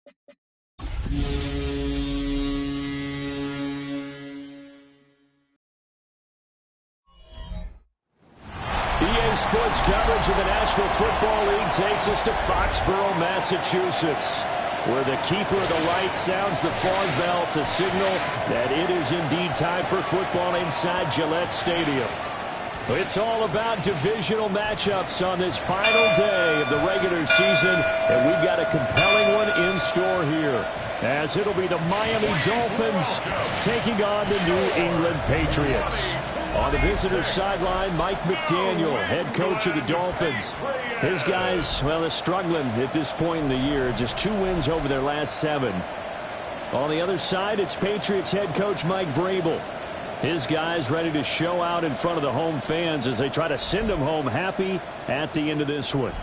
EA Sports coverage of the National Football League takes us to Foxborough, Massachusetts, where the keeper of the light sounds the fog bell to signal that it is indeed time for football inside Gillette Stadium. It's all about divisional matchups on this final day of the regular season, and we've got a compelling one in store here, as it'll be the Miami Dolphins taking on the New England Patriots. On the visitor's sideline, Mike McDaniel, head coach of the Dolphins. His guys, well, they're struggling at this point in the year. Just 2 wins over their last 7. On the other side, it's Patriots head coach Mike Vrabel. His guys ready to show out in front of the home fans as they try to send them home happy at the end of this one.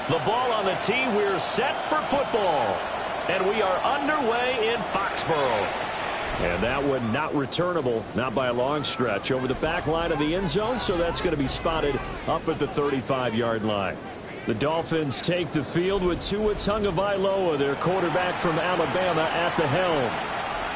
The ball on the tee. We're set for football. And we are underway in Foxborough. And that one not returnable, not by a long stretch, over the back line of the end zone, so that's going to be spotted up at the 35-yard line. The Dolphins take the field with Tua Tagovailoa, their quarterback from Alabama, at the helm.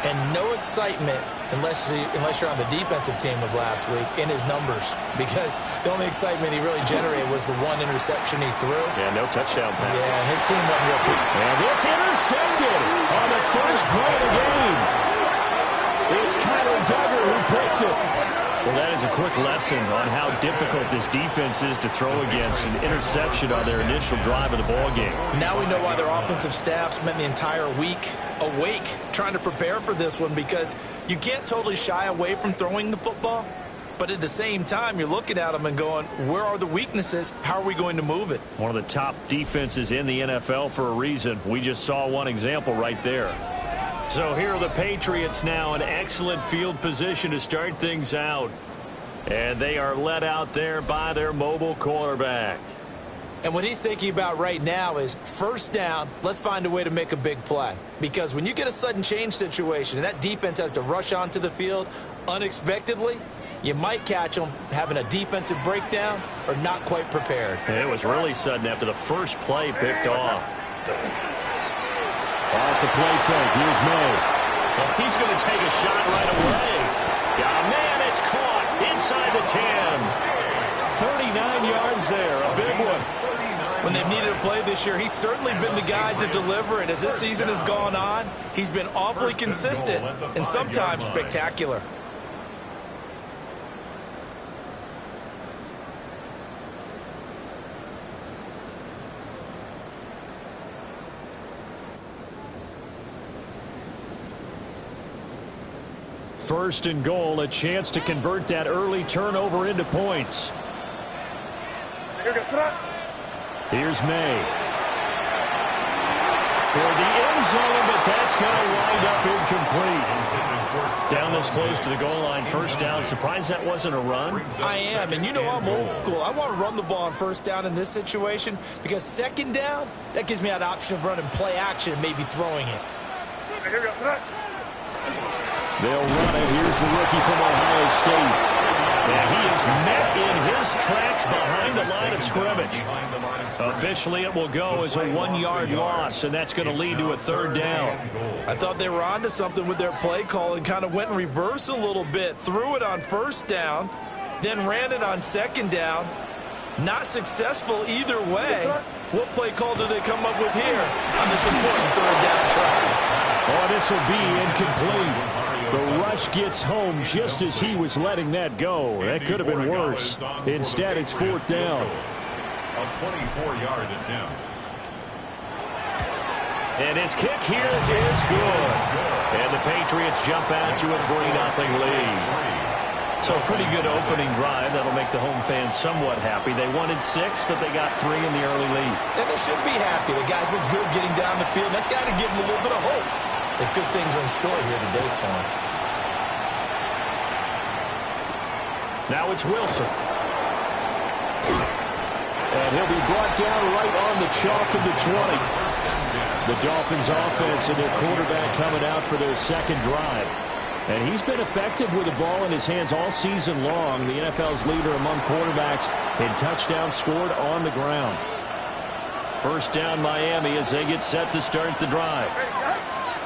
And no excitement unless you're on the defensive team of last week in his numbers, because the only excitement he really generated was the 1 interception he threw. Yeah, no touchdown pass. Yeah, and his team wasn't real good. And it's intercepted on the first play of the game. It's Kyler Duggar who picks it. Well, that is a quick lesson on how difficult this defense is to throw against. An interception on their initial drive of the ballgame. Now we know why their offensive staff spent the entire week awake trying to prepare for this one, because you can't totally shy away from throwing the football, but at the same time, you're looking at them and going, where are the weaknesses? How are we going to move it? One of the top defenses in the NFL for a reason. We just saw one example right there. So here are the Patriots now in excellent field position to start things out. And they are led out there by their mobile quarterback. And what he's thinking about right now is first down, let's find a way to make a big play. Because when you get a sudden change situation and that defense has to rush onto the field unexpectedly, you might catch them having a defensive breakdown or not quite prepared. And it was really sudden after the first play picked off. Off the play fake. Here's May. Well, he's going to take a shot right away. Yeah, man, it's caught inside the 10. 39 yards there. A big one. When they've needed a play this year, he's certainly been the guy to deliver it. As this season has gone on, he's been awfully consistent and sometimes spectacular. First and goal, a chance to convert that early turnover into points. Here's May. Toward the end zone, but that's going to wind up incomplete. Down this close to the goal line, first down. Surprised that wasn't a run? I am, and you know I'm old school. I want to run the ball on first down in this situation, because second down, that gives me that option of running play action and maybe throwing it. They'll run it. Here's the rookie from Ohio State. And he is met in his tracks behind the line of scrimmage. Officially, it will go as a 1-yard loss, and that's going to lead to a third down. I thought they were onto something with their play call and kind of went in reverse a little bit. Threw it on first down, then ran it on second down. Not successful either way. What play call do they come up with here on this important third down try? Oh, this will be incomplete. The rush gets home just as he was letting that go. That could have been worse. Instead, it's fourth down. A 24-yard attempt. And his kick here is good. And the Patriots jump out to a 3-0 lead. So a pretty good opening drive. That'll make the home fans somewhat happy. They wanted 6, but they got 3 in the early lead. And they should be happy. The guys look good getting down the field. That's got to give them a little bit of hope that good things are in store here today for them. Now it's Wilson. And he'll be brought down right on the chalk of the 20. The Dolphins offense and their quarterback coming out for their second drive. And he's been effective with the ball in his hands all season long. The NFL's leader among quarterbacks in touchdowns scored on the ground. First down Miami as they get set to start the drive.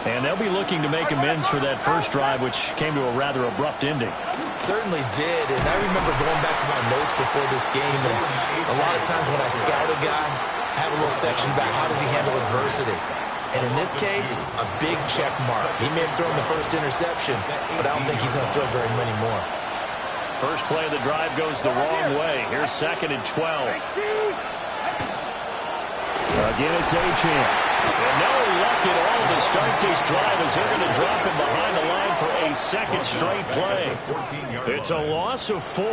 And they'll be looking to make amends for that first drive, which came to a rather abrupt ending. Certainly did, and I remember going back to my notes before this game, and a lot of times when I scout a guy, I have a little section about how does he handle adversity. And in this case, a big check mark. He may have thrown the first interception, but I don't think he's going to throw very many more. First play of the drive goes the wrong way. Here's 2nd and 12. Again, it's Achane. And no luck at all to start this drive as they're going to drop him behind the line for a second straight play. It's a loss of 4.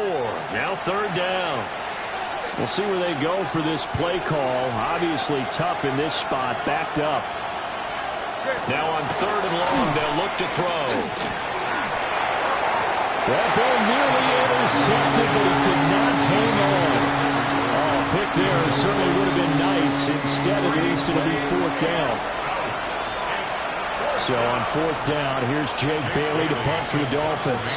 Now 3rd down. We'll see where they go for this play call. Obviously tough in this spot, backed up. Now on 3rd and long, they'll look to throw. That ball nearly intercepted, but he could not hang on. Oh, pick there certainly would have been nice. Instead, at least, it'll be 4th down. So on 4th down, here's Jake Bailey to punt for the Dolphins.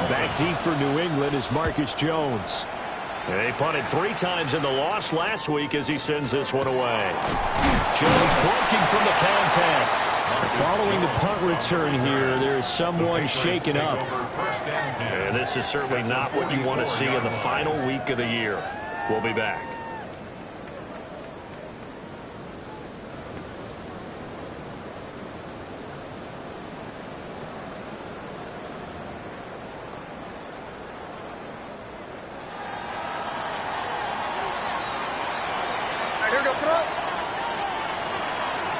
Back deep for New England is Marcus Jones. They punted 3 times in the loss last week as he sends this one away. Jones breaking from the contact. Following the punt return here, there's someone shaken up. And this is certainly not what you want to see in the final week of the year. We'll be back.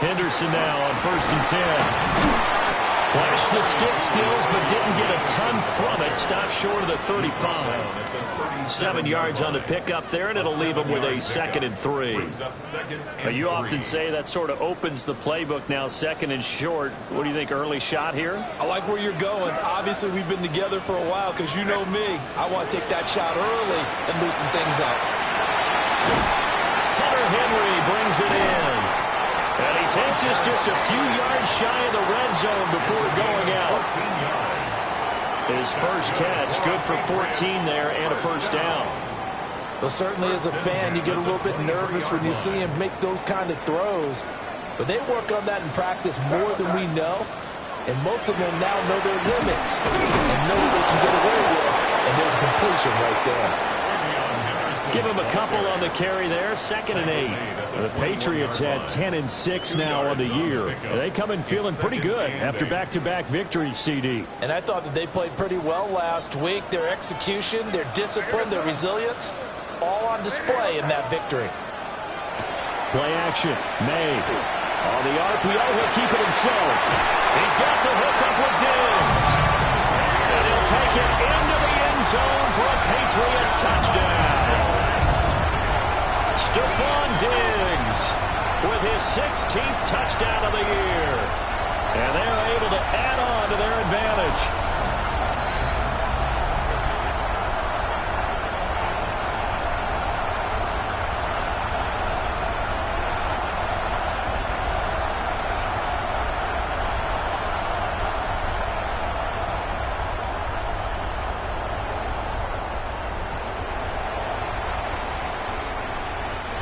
Henderson now on 1st and 10. Flashed the stick skills, but didn't get a ton from it. Stopped short of the 35. 7 yards on the pickup there, and it'll leave him with a 2nd and 3. You often say that sort of opens the playbook now, 2nd and short. What do you think, early shot here? I like where you're going. Obviously, we've been together for a while because you know me. I want to take that shot early and loosen things up. Hunter Henry brings it in. And he takes this just a few yards shy of the red zone before going out. His first catch, good for 14 there and a first down. Well, certainly as a fan, you get a little bit nervous when you see him make those kind of throws. But they work on that in practice more than we know. And most of them now know their limits and know what they can get away with. And there's completion right there. Give him a couple on the carry there, 2nd and 8. The Patriots had 10 and 6 now on the year. They come in feeling pretty good after back-to-back victories, CD. And I thought that they played pretty well last week. Their execution, their discipline, their resilience, all on display in that victory. Play action, made. On the RPO, he'll keep it himself. He's got the hook up with Diggs. And he'll take it into the end zone for a Patriot touchdown. Stephon Diggs with his 16th touchdown of the year. And they're able to add on to their advantage.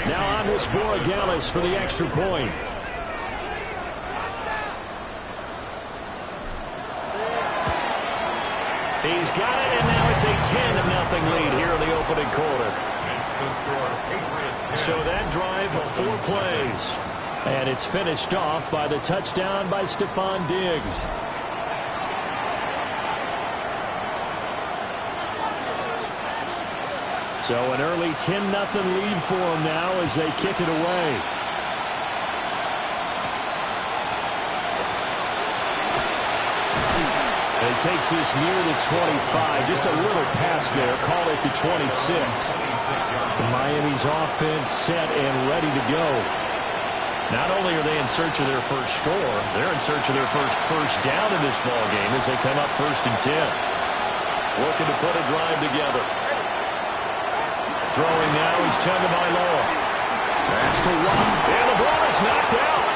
Now on with Borregales for the extra point. He's got it, and now it's a 10-0 lead here in the opening quarter. So that drive, 4 plays. And it's finished off by the touchdown by Stephon Diggs. So an early 10-0 lead for them now as they kick it away. And he takes this near the 25. Just a little pass there. Call it the 26. Miami's offense set and ready to go. Not only are they in search of their first score, they're in search of their first down in this ballgame as they come up 1st and 10. Looking to put a drive together. Throwing now is Tagovailoa. That's to Watt. And the ball is knocked out.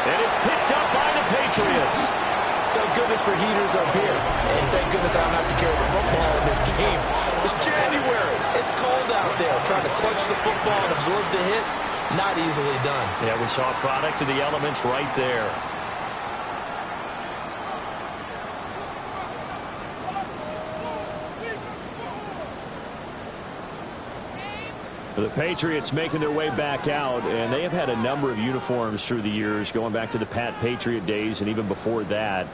And it's picked up by the Patriots. Thank goodness for heaters up here. And thank goodness I don't have to carry the football in this game. It's January. It's cold out there. Trying to clutch the football and absorb the hits, not easily done. Yeah, we saw a product of the elements right there. The Patriots making their way back out, and they have had a number of uniforms through the years, going back to the Pat Patriot days and even before that.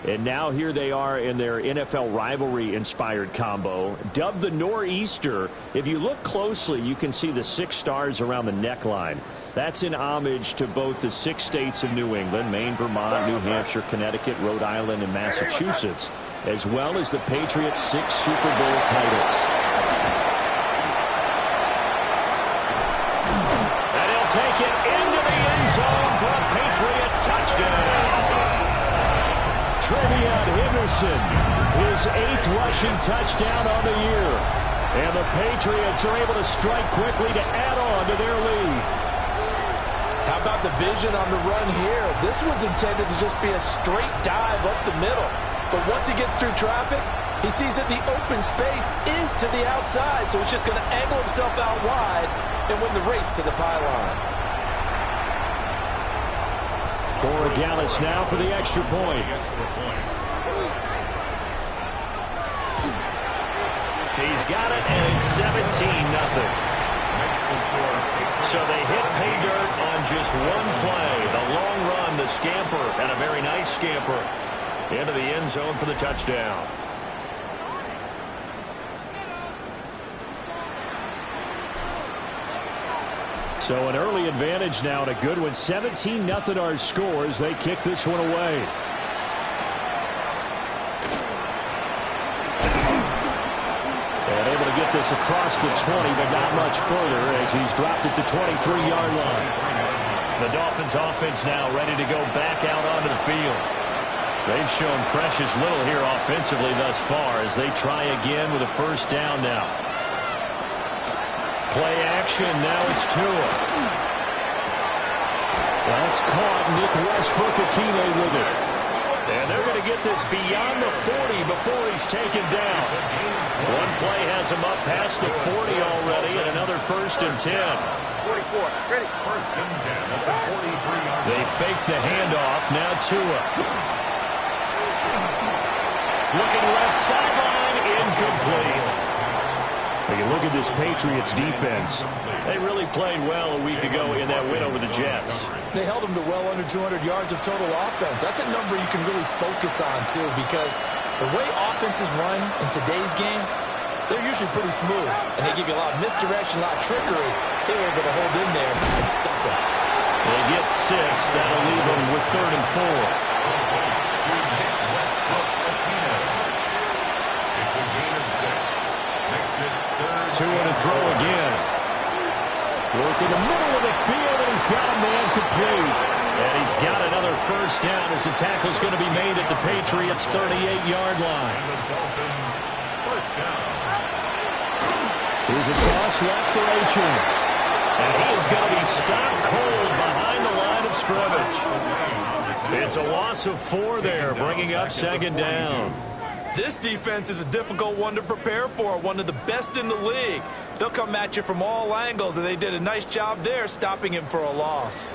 And now here they are in their NFL rivalry-inspired combo, dubbed the Nor'easter. If you look closely, you can see the 6 stars around the neckline. That's in homage to both the 6 states of New England, Maine, Vermont, New Hampshire, Connecticut, Rhode Island, and Massachusetts, as well as the Patriots' 6 Super Bowl titles. Take it into the end zone for a Patriot touchdown. Trevion Henderson, his 8th rushing touchdown on the year. And the Patriots are able to strike quickly to add on to their lead. How about the vision on the run here? This one's intended to just be a straight dive up the middle. But once he gets through traffic, he sees that the open space is to the outside, so he's just going to angle himself out wide and win the race to the pylon. Corey Gallis now for the extra point. He's got it, and it's 17-0. So they hit pay dirt on just one play. The long run, the scamper, and a very nice scamper into the end zone for the touchdown. So an early advantage now and a good one. 17-0 our scores. They kick this one away. And able to get this across the 20, but not much further as he's dropped it to 23-yard line. The Dolphins offense now ready to go back out onto the field. They've shown precious little here offensively thus far as they try again with a first down now. Play action, now it's Tua. That's caught. Nick Westbrook-Akine with it. And they're going to get this beyond the 40 before he's taken down. One play has him up past the 40 already, and another 1st and 10. 44, ready. 1st and 10 at the 43-yard. They fake the handoff, now Tua. Looking left sideline, incomplete. When you look at this Patriots defense, they really played well a week ago in that win over the Jets. They held them to well under 200 yards of total offense. That's a number you can really focus on, too, because the way offenses run in today's game, they're usually pretty smooth, and they give you a lot of misdirection, a lot of trickery. They were able to hold in there and stuff them. They get 6. That'll leave them with 3rd and 4. To and throw again. Work in the middle of the field, and he's got a man complete. And he's got another first down as the tackle's going to be made at the Patriots' 38-yard line. And the Dolphins first down. Here's a toss left for Achane. And he is going to be stopped cold behind the line of scrimmage. It's a loss of 4 there, bringing up 2nd down. This defense is a difficult one to prepare for, one of the best in the league. They'll come at you from all angles, and they did a nice job there stopping him for a loss.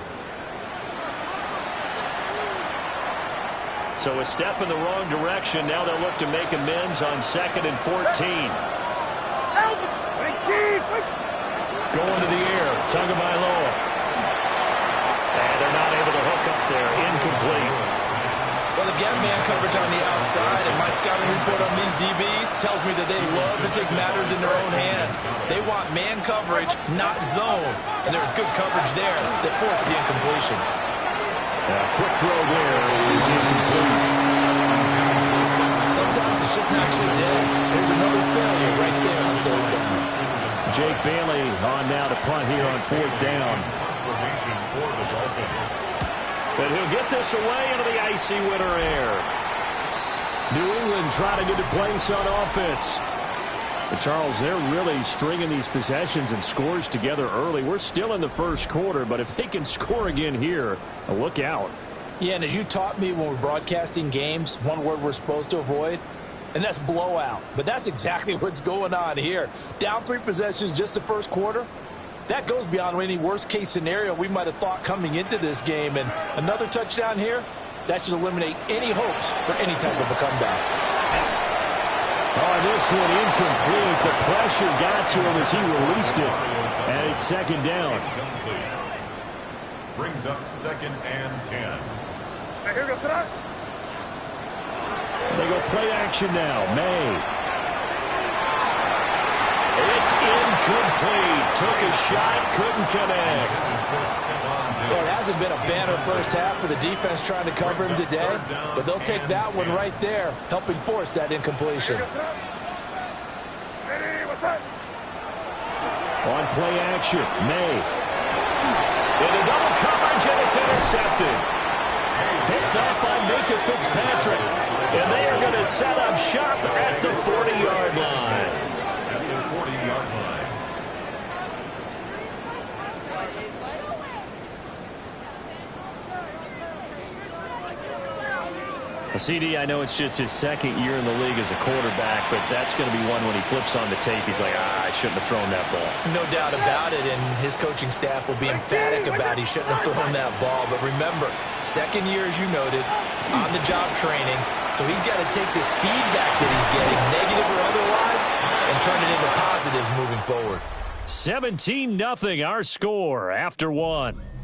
So a step in the wrong direction. Now they'll look to make amends on 2nd and 14. Going to the air, Tagovailoa. And they're not able to hook up there. Incomplete. Well, they've got man coverage on the outside, and my scouting report on these DBs tells me that they love to take matters in their own hands. They want man coverage, not zone, and there was good coverage there that forced the incompletion. Quick throw there is incomplete. Sometimes it's just not your day. There's another failure right there on 3rd down. Jake Bailey on now to punt here on 4th down. For the Dolphins. But he'll get this away into the icy winter air. New England trying to get a place on offense. But Charles, they're really stringing these possessions and scores together early. We're still in the 1st quarter, but if they can score again here, look out. Yeah, and as you taught me when we're broadcasting games, one word we're supposed to avoid, and that's blowout. But that's exactly what's going on here. Down 3 possessions just the first quarter. That goes beyond any worst-case scenario we might have thought coming into this game. And another touchdown here, that should eliminate any hopes for any type of a comeback. Oh, this one incomplete. The pressure got to him as he released it. And it's second down. Brings up 2nd and 10. Here goes tonight. They go play action now. May. It's incomplete. Took a shot, couldn't connect. Well, it hasn't been a banner first half for the defense trying to cover him today, but they'll take that one right there, helping force that incompletion. On play action, May. Into double coverage, and it's intercepted. Picked up by Minka Fitzpatrick. And they are going to set up shop at the 40-yard line. At the 40-yard line. CD, I know it's just his second year in the league as a quarterback, but that's going to be one when he flips on the tape. He's like, I shouldn't have thrown that ball. No doubt about it, and his coaching staff will be emphatic about he shouldn't have thrown that ball. But remember, second year, as you noted, on-the-job training, so he's got to take this feedback that he's getting, negative or otherwise, and turn it into positives moving forward. 17-0 our score after 1.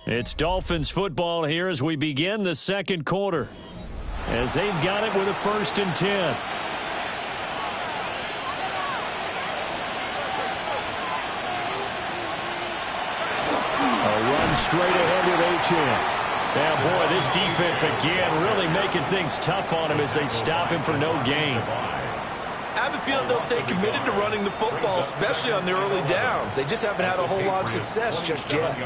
It's Dolphins football here as we begin the second quarter. As they've got it with a 1st and 10. A run straight ahead with Achane. Now, boy, this defense again really making things tough on him as they stop him for no gain. I have a feeling they'll stay committed to running the football, especially on the early downs. They just haven't had a whole lot of success just yet.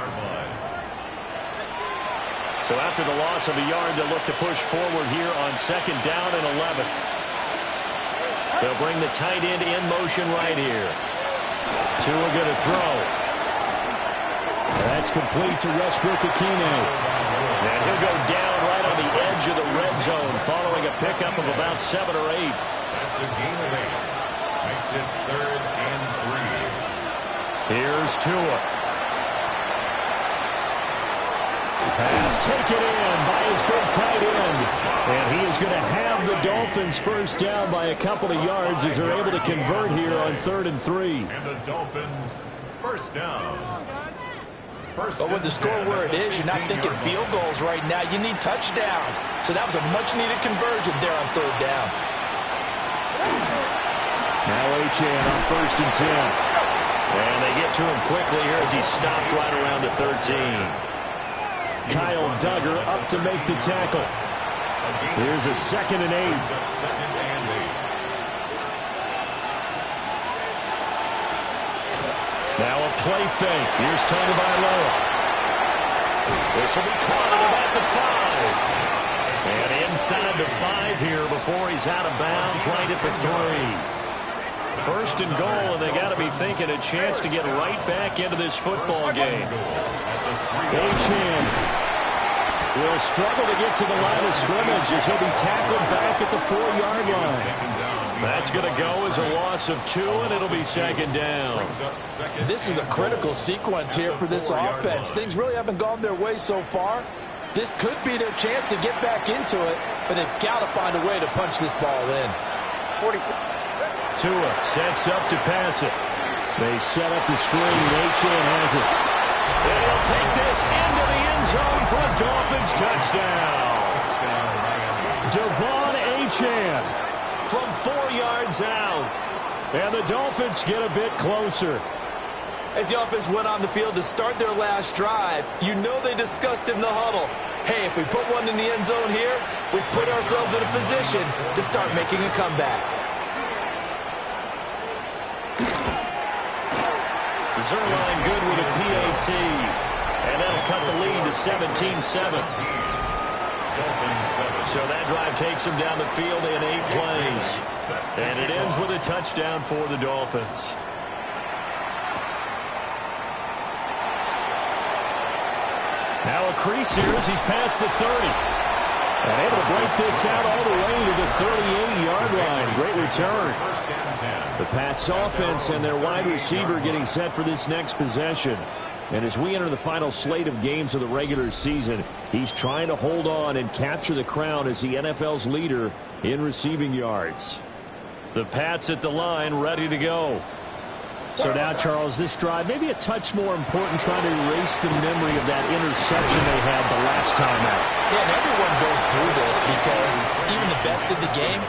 So after the loss of a yard, they'll look to push forward here on 2nd down and 11. They'll bring the tight end in motion right here. Tua going to throw. That's complete to Westbrook-Ikhine. And he'll go down right on the edge of the red zone following a pickup of about 7 or 8. That's a gain of 8. Makes it 3rd and 3. Here's Tua. Pass taken in by his big tight end. And he is going to have the Dolphins first down by a couple of yards as they're able to convert here on 3rd and 3. And the Dolphins first down. But with the score where it is, you're not thinking field goals right now. You need touchdowns. So that was a much-needed conversion there on 3rd down. Now Achane on 1st and 10. And they get to him quickly here as he stopped right around the 13. Kyle Duggar up to make the tackle. Here's a 2nd and 8. Now a play fake. Here's Tagovailoa. This will be caught at about the 5. And inside the 5 here before he's out of bounds right at the 3. 1st and goal, and they got to be thinking a chance to get right back into this football game. Achane will struggle to get to the line of scrimmage as he'll be tackled back at the 4-yard line. That's going to go as a loss of 2, and it'll be 2nd down. This is a critical sequence here for this offense. Things really haven't gone their way so far. This could be their chance to get back into it, but they've got to find a way to punch this ball in. 40. Tua sets up to pass it. They set up the screen. Achane has it. And he'll take this into the end zone for a Dolphins touchdown. Devon Achane from 4 yards out. And the Dolphins get a bit closer. As the offense went on the field to start their last drive, you know they discussed in the huddle, hey, if we put one in the end zone here, we put ourselves in a position to start making a comeback. Zerline good with a PAT. And that'll cut the lead to 17-7. So that drive takes them down the field in 8 plays. And it ends with a touchdown for the Dolphins. Now a crease here as he's past the 30. And able to break this out all the way to the 38-yard line. Great return. The Pats offense and their wide receiver getting set for this next possession. And as we enter the final slate of games of the regular season, he's trying to hold on and capture the crown as the NFL's leader in receiving yards. The Pats at the line, ready to go. So now, Charles, this drive maybe a touch more important, trying to erase the memory of that interception they had the last time out. Yeah, and everyone goes through this because even the best in the game,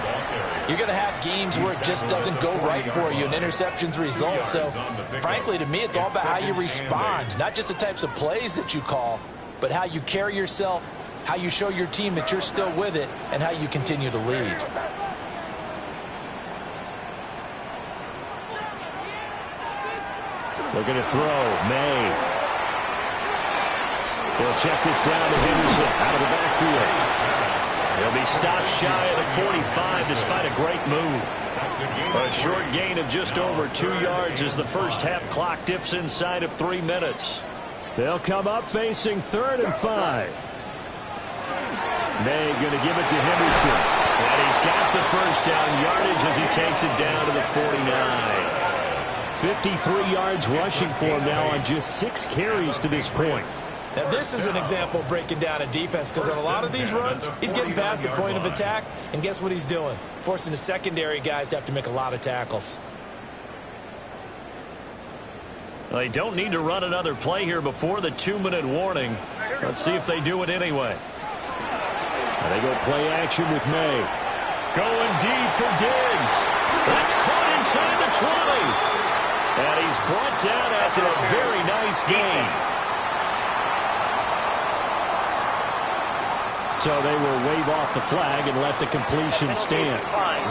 you're going to have games where it just doesn't go right for you, and interceptions result. So, frankly, to me, it's all about how you respond, not just the types of plays that you call, but how you carry yourself, how you show your team that you're still with it, and how you continue to lead. Looking to throw. May. He'll check this down to Henderson out of the backfield. He'll be stopped shy of the 45 despite a great move. A short gain of just over 2 yards as the first half clock dips inside of 3 minutes. They'll come up facing 3rd and 5. May going to give it to Henderson. And he's got the first down yardage as he takes it down to the 49. 53 yards rushing for him now on just 6 carries to this point. Now, this is an example of breaking down a defense because on a lot of these runs, he's getting past the point of attack, and guess what he's doing? Forcing the secondary guys to have to make a lot of tackles. Well, they don't need to run another play here before the 2-minute warning. Let's see if they do it anyway. And they go play action with May. Going deep for Diggs. That's caught inside the 20. And he's brought down after a very nice gain. So they will wave off the flag and let the completion stand.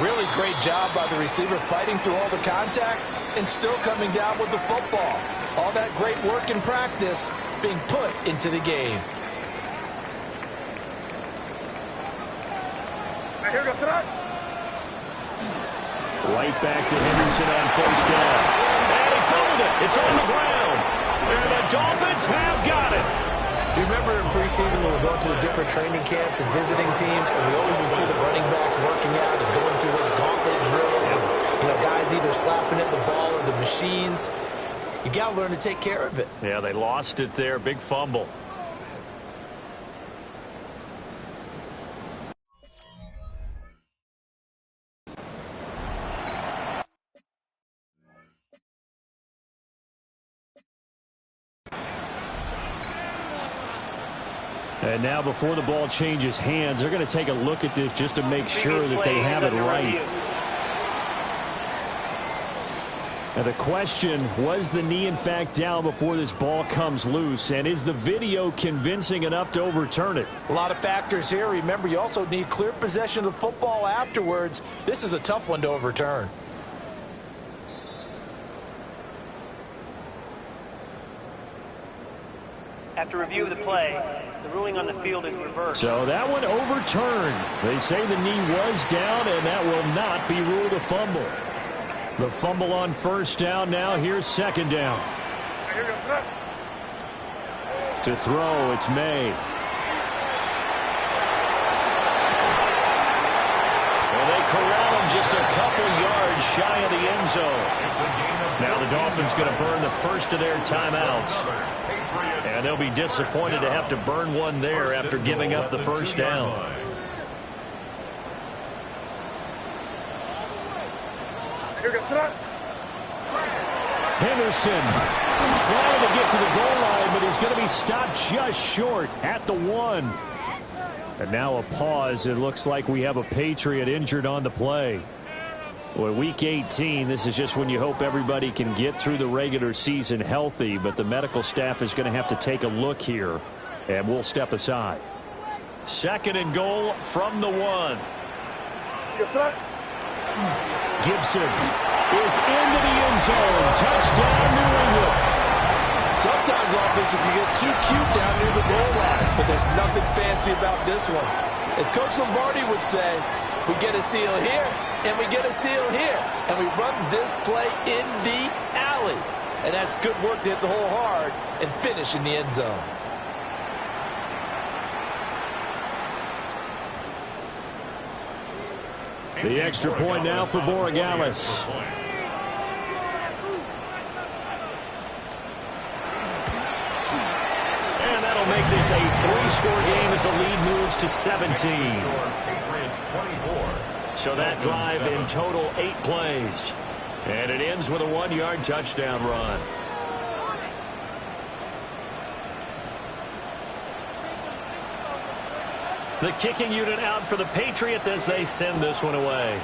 Really great job by the receiver fighting through all the contact and still coming down with the football. All that great work in practice being put into the game. Right back to Henderson on first down. And he fumbled it. It's on the ground. And the Dolphins have got it. You remember in preseason when we were going to the different training camps and visiting teams, and we always would see the running backs working out and going through those gauntlet drills, and guys either slapping at the ball or the machines. You got to learn to take care of it. Yeah, they lost it there. Big fumble. And now before the ball changes hands, they're going to take a look at this just to make sure that they have it right. Now the question, was the knee in fact down before this ball comes loose? And is the video convincing enough to overturn it? A lot of factors here. Remember, you also need clear possession of the football afterwards. This is a tough one to overturn. After review of the play, the ruling on the field is reversed. So that one overturned. They say the knee was down, and that will not be ruled a fumble. The fumble on first down now. Here's second down. To throw, it's May. Well, they corral him just a couple yards shy of the end zone. Now the Dolphins going to burn the first of their timeouts. And they'll be disappointed to have to burn one there after giving up the first down. Henderson trying to get to the goal line, but he's going to be stopped just short at the 1. And now a pause. It looks like we have a Patriot injured on the play. Well, week 18, this is just when you hope everybody can get through the regular season healthy, but the medical staff is going to have to take a look here, and we'll step aside. Second and goal from the 1. Gibson is into the end zone. Touchdown, New England. Sometimes offenses can get too cute down near the goal line, but there's nothing fancy about this one. As Coach Lombardi would say, we get a seal here, and we get a seal here, and we run this play in the alley. And that's good work to hit the hole hard and finish in the end zone. The extra point now for Borregales. And that'll make this a 3-score game as the lead moves to 17. So that drive in total 8 plays. And it ends with a 1-yard touchdown run. The kicking unit out for the Patriots as they send this one away.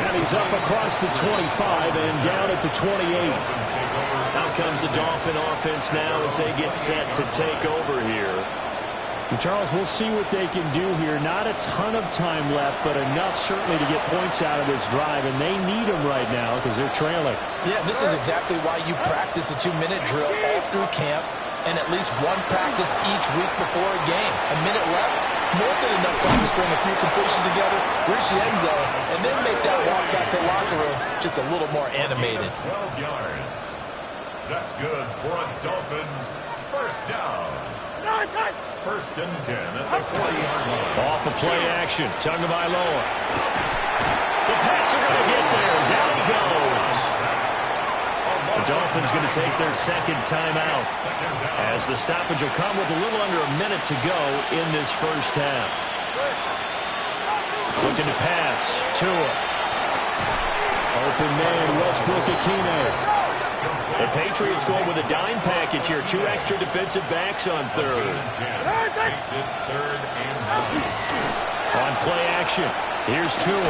And he's up across the 25 and down at the 28. Out comes the Dolphin offense now as they get set to take over here. And Charles, we'll see what they can do here. Not a ton of time left, but enough certainly to get points out of this drive, and they need them right now because they're trailing. Yeah, this is exactly why you practice a 2-minute drill all through camp and at least one practice each week before a game. A minute left, more than enough time to string a few completions together, reach the end zone, and then make that walk back to the locker room just a little more animated. 12 yards. That's good for a Dolphins first down. First and 10 at the 40-yard line. Off the play action. Tagovailoa. The Pats are going to get there. Down he goes. The Dolphins going to take their second timeout as the stoppage will come with a little under a minute to go in this first half. Looking to pass. Tua. Open man, Westbrook-Ikhine. The Patriots going with a dime package here. 2 extra defensive backs on third. Makes it third and 9. On play action, here's Tua.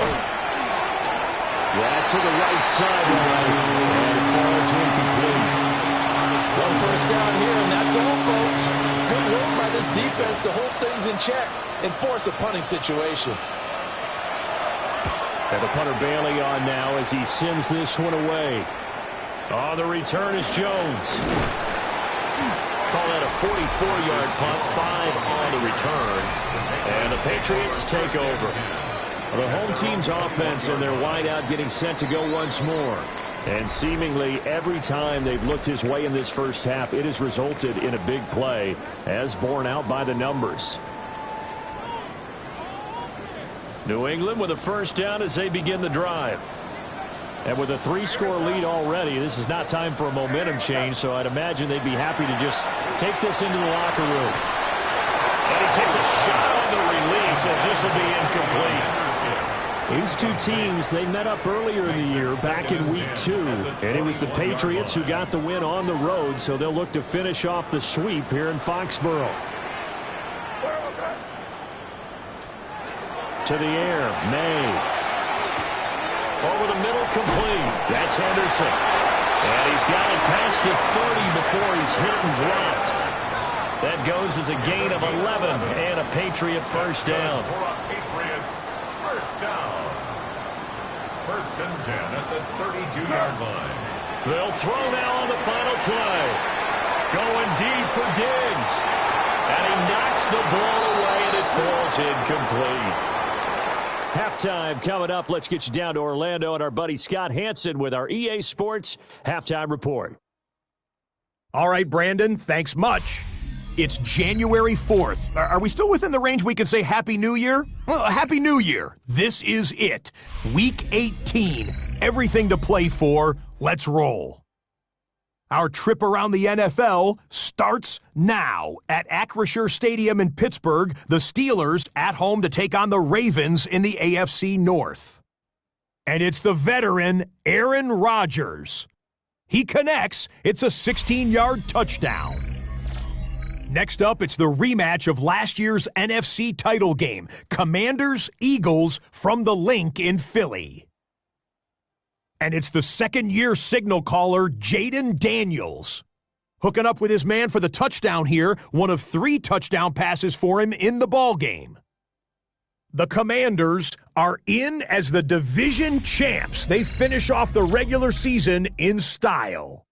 Yeah, to the right sideline, and it falls incomplete. One first down here, and that's all, folks. Good work by this defense to hold things in check and force a punting situation. And the punter Bailey on now as he sends this one away. On the return is Jones. Call that a 44-yard punt, 5 on the return. And the Patriots take over. The home team's offense and their wideout getting set to go once more. And seemingly every time they've looked his way in this first half, it has resulted in a big play, as borne out by the numbers. New England with a first down as they begin the drive. And with a 3-score lead already, this is not time for a momentum change, so I'd imagine they'd be happy to just take this into the locker room. And he takes a shot on the release as this will be incomplete. These two teams, they met up earlier in the year, back in week 2. And it was the Patriots who got the win on the road, so they'll look to finish off the sweep here in Foxborough. To the air, May. Over the middle, complete. That's Henderson. And he's got it past the 30 before he's hit and dropped. That goes as a gain of 11 and a Patriot first down. Patriots first down. First and 10 at the 32-yard line. They'll throw now on the final play. Going deep for Diggs. And he knocks the ball away and it falls incomplete. Halftime coming up. Let's get you down to Orlando and our buddy Scott Hansen with our EA Sports Halftime Report. All right, Brandon, thanks much. It's January 4th. Are we still within the range we can say Happy New Year? Well, Happy New Year. This is it. Week 18. Everything to play for. Let's roll. Our trip around the NFL starts now. At Acrisure Stadium in Pittsburgh, the Steelers at home to take on the Ravens in the AFC North. And it's the veteran Aaron Rodgers. He connects. It's a 16-yard touchdown. Next up, it's the rematch of last year's NFC title game, Commanders-Eagles from the Link in Philly. And it's the second-year signal caller, Jaden Daniels. Hooking up with his man for the touchdown here, one of 3 touchdown passes for him in the ballgame. The Commanders are in as the division champs. They finish off the regular season in style.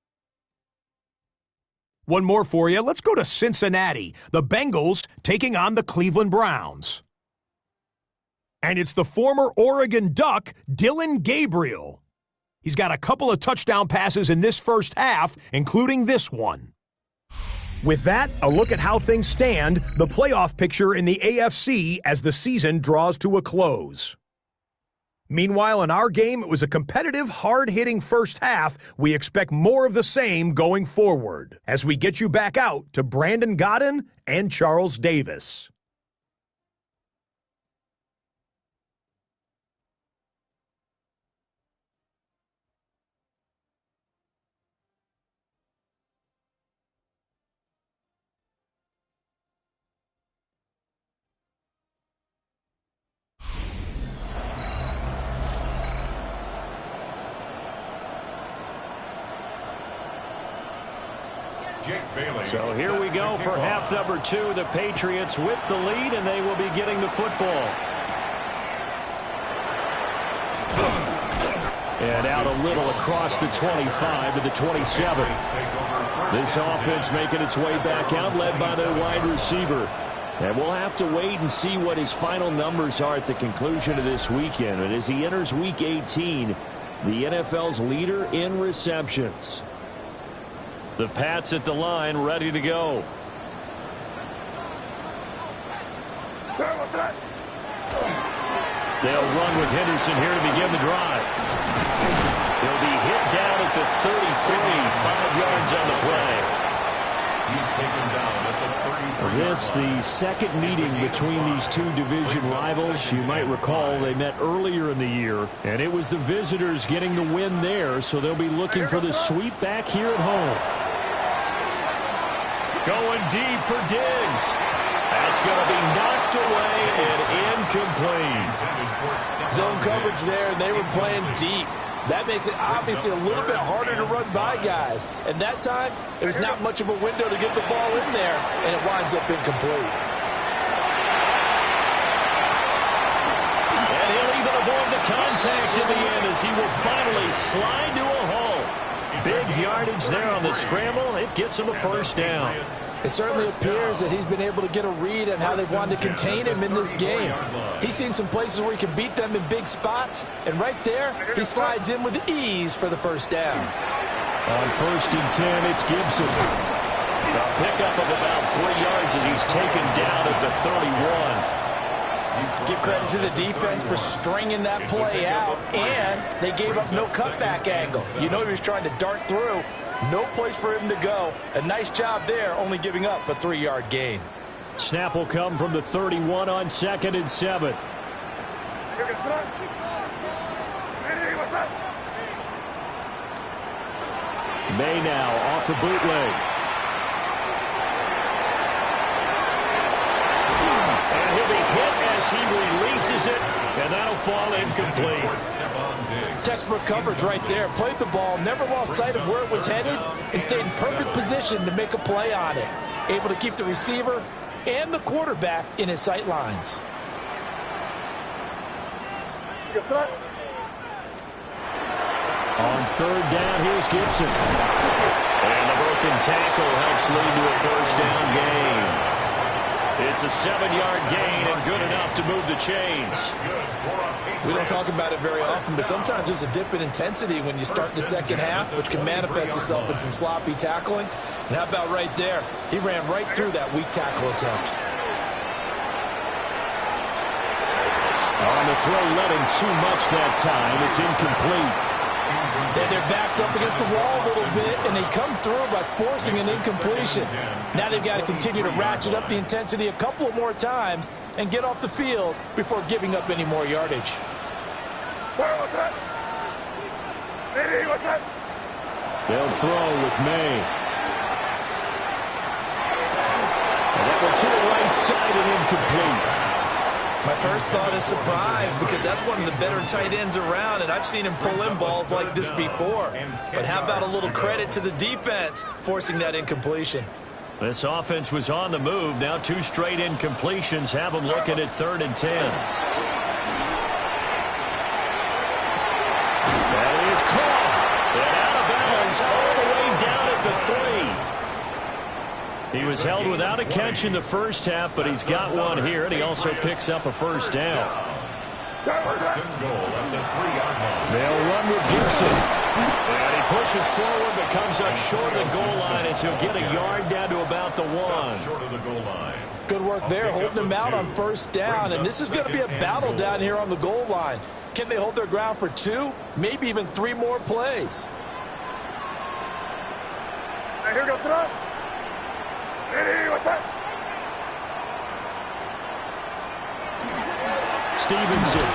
One more for you. Let's go to Cincinnati. The Bengals taking on the Cleveland Browns. And it's the former Oregon Duck, Dillon Gabriel. He's got a couple of touchdown passes in this first half, including this one. With that, a look at how things stand, the playoff picture in the AFC as the season draws to a close. Meanwhile, in our game, it was a competitive, hard-hitting first half. We expect more of the same going forward as we get you back out to Brandon Godden and Charles Davis. So here we go for half number 2. The Patriots with the lead, and they will be getting the football. And out a little across the 25 to the 27. This offense making its way back out, led by their wide receiver. And we'll have to wait and see what his final numbers are at the conclusion of this weekend. And as he enters Week 18, the NFL's leader in receptions. The Pats at the line, ready to go. They'll run with Henderson here to begin the drive. He'll be hit down at the 33, 5 yards on the play. He's taken down at the 33. This, the second meeting between these two division rivals. You might recall they met earlier in the year, and it was the visitors getting the win there, so they'll be looking for the sweep back here at home. Going deep for Diggs. That's going to be knocked away and incomplete. Zone coverage there, and they were playing deep. That makes it obviously a little bit harder to run by guys. And that time, there's not much of a window to get the ball in there, and it winds up incomplete. And he'll even avoid the contact in the end as he will finally slide to a hole. Big yardage there on the scramble. It gets him a first down. It certainly appears that he's been able to get a read on how they've wanted to contain him in this game. He's seen some places where he can beat them in big spots, and right there, he slides in with ease for the first down. On 1st and 10, it's Gibson. A pickup of about 3 yards as he's taken down at the 31. Give credit to the defense for stringing that play out, and they gave up no cutback angle. You know he was trying to dart through. No place for him to go. A nice job there, only giving up a 3-yard gain. Snap will come from the 31 on 2nd and 7. May now off the bootleg. And he'll be hit as he releases it, and that'll fall incomplete. Textbook coverage right there. Played the ball, never lost sight of where it was headed, and stayed in perfect position to make a play on it. Able to keep the receiver and the quarterback in his sight lines. On 3rd down, here's Gibson. And the broken tackle helps lead to a first down gain. It's a 7-yard gain and good enough to move the chains. We don't talk about it very often, but sometimes there's a dip in intensity when you start the second half, which can manifest itself in some sloppy tackling. And how about right there? He ran right through that weak tackle attempt. On the throw, let him too much that time. It's incomplete. And their back's up against the wall a little bit, and they come through by forcing an incompletion. Now they've got to continue to ratchet up the intensity a couple of more times and get off the field before giving up any more yardage. They'll throw with May. And that one to the right side and incomplete. My first thought is surprise, because that's one of the better tight ends around, and I've seen him pull in balls like this before. But how about a little credit to the defense forcing that incompletion? This offense was on the move. Now 2 straight incompletions have them looking at 3rd and 10. That is caught. And out of bounds all the way down at the 3. He was held without a catch in the first half, but he's got one here, and he also picks up a first down. First and goal at the 3-yard line. They'll run with Gibson. And he pushes forward but comes up short of the goal line as he'll get a yard down to about the 1. Short of the goal line. Good work there, holding them out on first down. And this is going to be a battle down here on the goal line. Can they hold their ground for 2, maybe even 3 more plays? Right, here goes it. Ready, what's that? Stevenson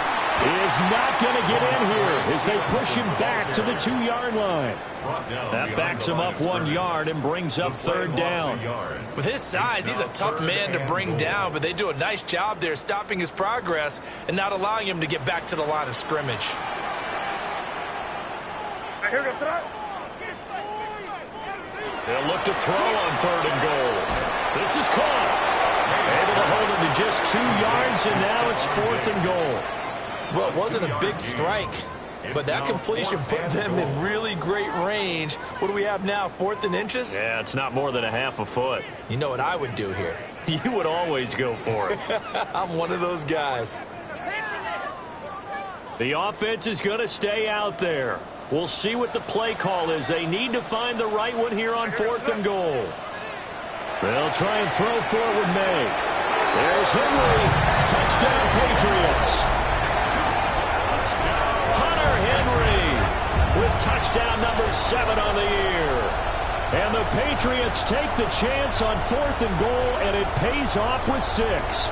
is not going to get in here as they push him back to the 2-yard line. That backs him up 1 yard and brings up 3rd down. With his size, he's a tough man to bring down, but they do a nice job there stopping his progress and not allowing him to get back to the line of scrimmage. Right, here goes it. They'll look to throw on 3rd and goal. This is caught. Able to hold it to just 2 yards, and now it's 4th and goal. Well, it wasn't a big strike, but that completion put them in really great range. What do we have now, 4th and inches? Yeah, it's not more than a half a foot. You know what I would do here? You would always go for it. I'm one of those guys. The offense is going to stay out there. We'll see what the play call is. They need to find the right one here on 4th and goal. They'll try and throw forward May. There's Henry. Touchdown, Patriots. Hunter Henry with touchdown number 7 on the year. And the Patriots take the chance on 4th and goal, and it pays off with 6.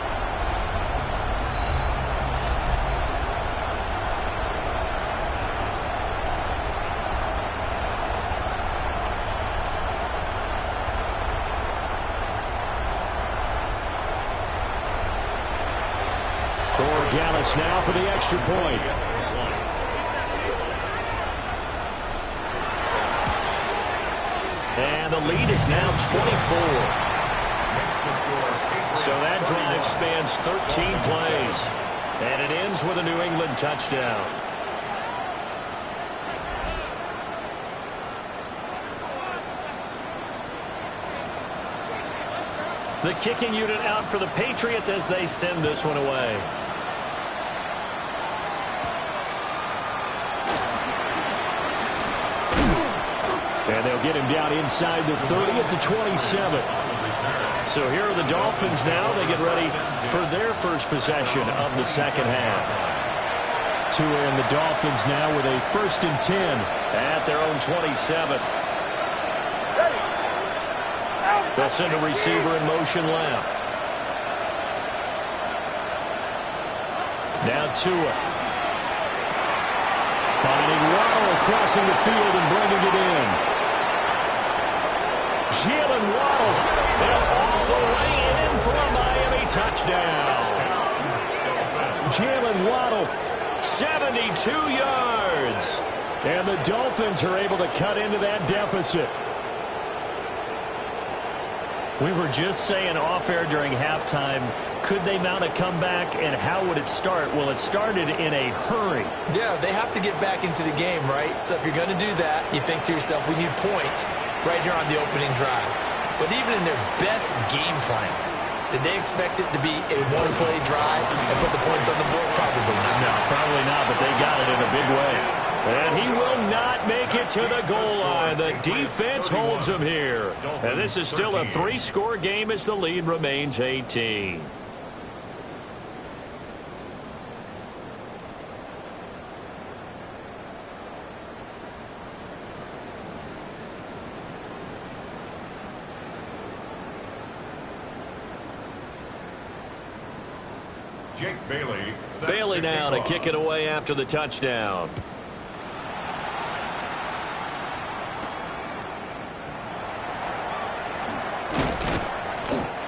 Gallis now for the extra point. And the lead is now 24. So that drive spans 13 plays. And it ends with a New England touchdown. The kicking unit out for the Patriots as they send this one away. And they'll get him down inside the 30 at the 27. So here are the Dolphins now. They get ready for their first possession of the second half. Tua and the Dolphins now with a 1st and 10 at their own 27. They'll send a receiver in motion left. Now Tua. Finding Waddle crossing the field and bringing it in. Jalen Waddle. And all the way in for a Miami touchdown. Jalen Waddle, 72 yards. And the Dolphins are able to cut into that deficit. We were just saying off-air during halftime, could they mount a comeback, and how would it start? Well, it started in a hurry. Yeah, they have to get back into the game, right? So if you're going to do that, you think to yourself, we need points right here on the opening drive. But even in their best game plan, did they expect it to be a one-play drive and put the points on the board? Probably not. No, probably not, but they got it in a big way. And he will not make it to the goal line. The defense holds him here. And this is still a 3-score game as the lead remains 18. Jake Bailey. Bailey now to kick it away after the touchdown.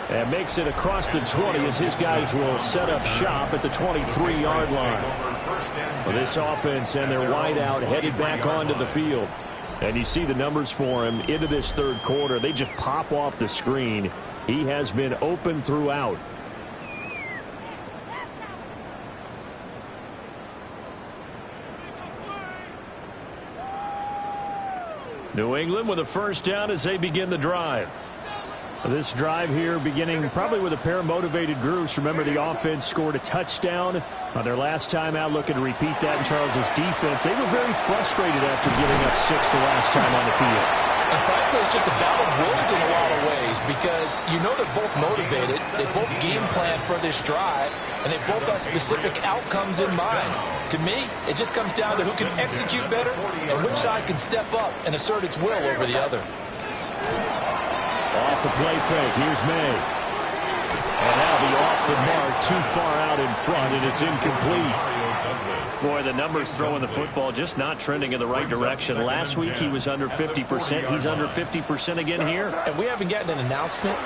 And makes it across the 20 as his guys will set up shop at the 23-yard line. Well, this offense and their wideout headed back onto the field. And you see the numbers for him into this third quarter. They just pop off the screen. He has been open throughout. New England with a first down as they begin the drive. This drive here beginning probably with a pair of motivated groups. Remember, the offense scored a touchdown on their last time out, looking to repeat that in Charles's defense. They were very frustrated after giving up 6 the last time on the field. And frankly, it's just a battle of wills in a lot of ways because you know they're both motivated. They both game plan for this drive, and they both have specific outcomes in mind. To me, it just comes down to who can execute better and which side can step up and assert its will over the other. Off the play fake. Here's May. And that'll be off the mark, too far out in front, and it's incomplete. Boy, the numbers throwing the football just not trending in the right direction. Last week he was under 50%. He's under 50% again here. And we haven't gotten an announcement,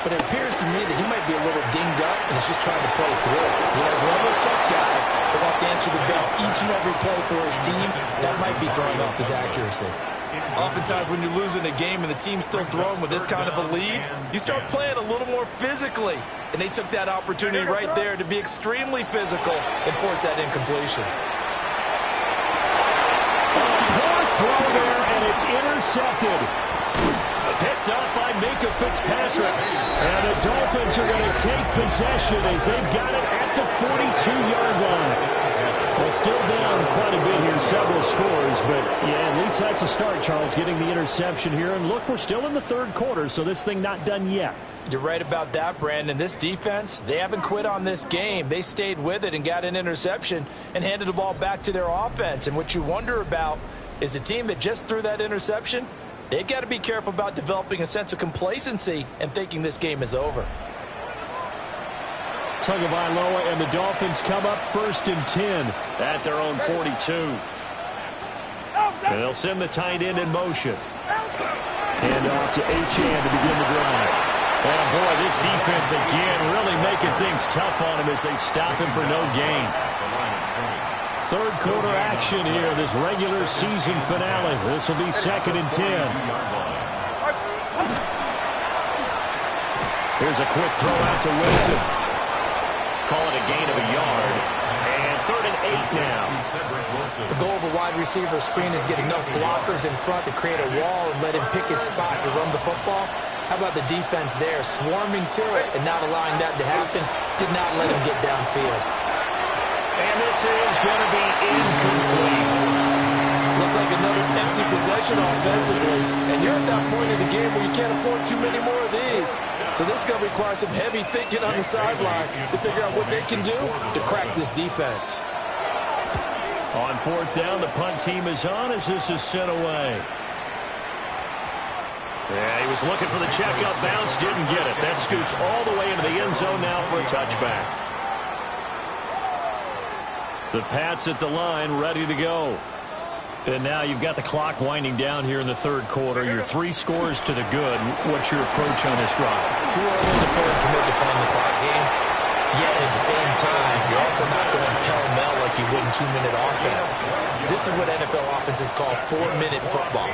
but it appears to me that he might be a little dinged up and is just trying to play through it. You know, he's one of those tough guys that wants to answer the bell each and every play for his team. That might be throwing off his accuracy. Oftentimes when you're losing a game and the team's still throwing with this kind of a lead, you start playing a little more physically. And they took that opportunity right there to be extremely physical and force that incompletion. Poor throw there, and it's intercepted. Picked up by Minka Fitzpatrick. And the Dolphins are going to take possession as they've got it at the 42-yard line. Well, still down quite a bit here, several scores, but yeah, at least that's a start, Charles, getting the interception here. And look, we're still in the third quarter, so this thing not done yet. You're right about that, Brandon. This defense, they haven't quit on this game. They stayed with it and got an interception and handed the ball back to their offense. And what you wonder about is the team that just threw that interception, they've got to be careful about developing a sense of complacency and thinking this game is over. Tagovailoa and the Dolphins come up 1st and 10 at their own 42. And they'll send the tight end in motion. Hand off to Achane to begin the drive. And boy, this defense again really making things tough on him as they stop him for no gain. Third quarter action here, this regular season finale. This will be 2nd and 10. Here's a quick throw out to Wilson. Call it a gain of a yard. And 3rd and 8 now. The goal of a wide receiver screen is get enough blockers in front to create a wall and let him pick his spot to run the football. How about the defense there, swarming to it and not allowing that to happen? Did not let him get downfield. And this is going to be incomplete. Looks like another empty possession offensively. And you're at that point in the game where you can't afford too many more of these. So this is going to require some heavy thinking on the sideline to figure out what they can do to crack this defense. On 4th down, the punt team is on as this is sent away. Yeah, he was looking for the checkup bounce, didn't get it. That scoots all the way into the end zone now for a touchback. The Pats at the line, ready to go. And now you've got the clock winding down here in the third quarter. Your 3 scores to the good. What's your approach on this drive? Too early to fully commit to playing the clock game. Yet at the same time, you're also not going pell-mell like you would in 2-minute offense. This is what NFL offenses call 4-minute football.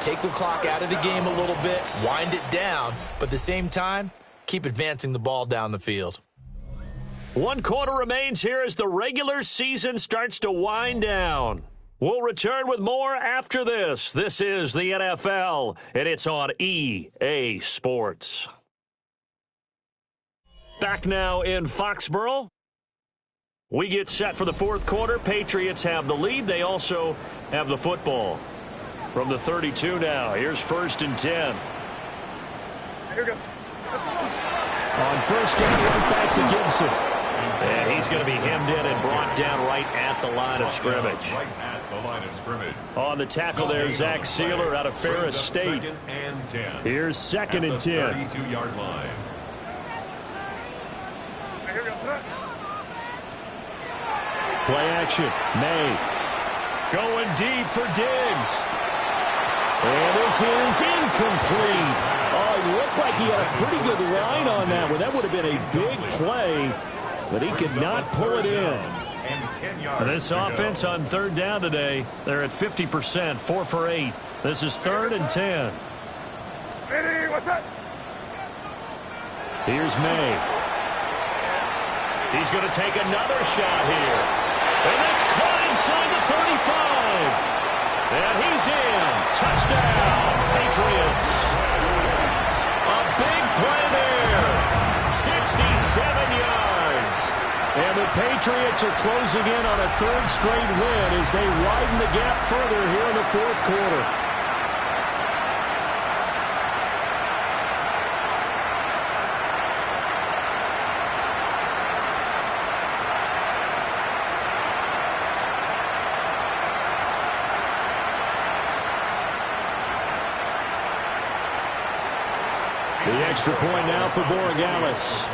Take the clock out of the game a little bit, wind it down, but at the same time, keep advancing the ball down the field. 1 quarter remains here as the regular season starts to wind down. We'll return with more after this. This is the NFL, and it's on EA Sports. Back now in Foxborough. We get set for the 4th quarter. Patriots have the lead. They also have the football. From the 32 now, here's 1st and 10. Here we go. On 1st down, right back to Gibson. And he's going to be hemmed in and brought down right at the line of scrimmage. On the tackle there, Zach Sealer out of Ferris State. Here's 2nd and 10. 32-yard line. Play action. May going deep for Diggs. And this is incomplete. Oh, it looked like he had a pretty good line on that one. That would have been a big play, but he could not pull it in. And this offense on 3rd down today, they're at 50%, 4 for 8. This is 3rd and 10. Ready, what's up? Here's May. He's going to take another shot here. And that's caught inside the 35. And he's in. Touchdown, Patriots. A big play there. 67 yards. And the Patriots are closing in on a 3rd straight win as they widen the gap further here in the 4th quarter. The extra point now for Borregales.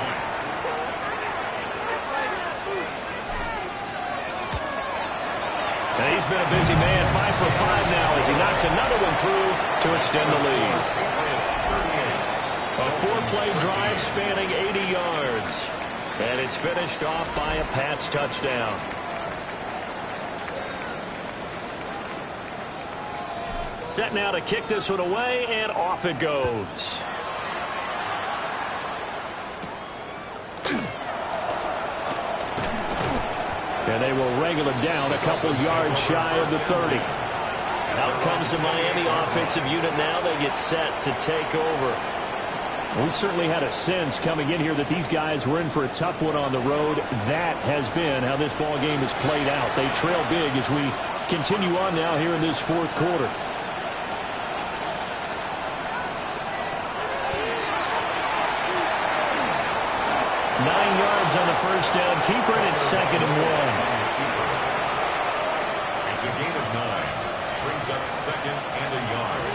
And he's been a busy man, 5 for 5 now as he knocks another one through to extend the lead. A 4-play drive spanning 80 yards. And it's finished off by a Pats touchdown. Set now to kick this one away, and off it goes. And they will wrangle him down a couple yards shy of the 30. Out comes the Miami offensive unit now. They get set to take over. We certainly had a sense coming in here that these guys were in for a tough one on the road. That has been how this ball game has played out. They trail big as we continue on now here in this 4th quarter. On the first down, keeper, and it's 2nd and 1. It's a gain of 9. Brings up 2nd and a yard.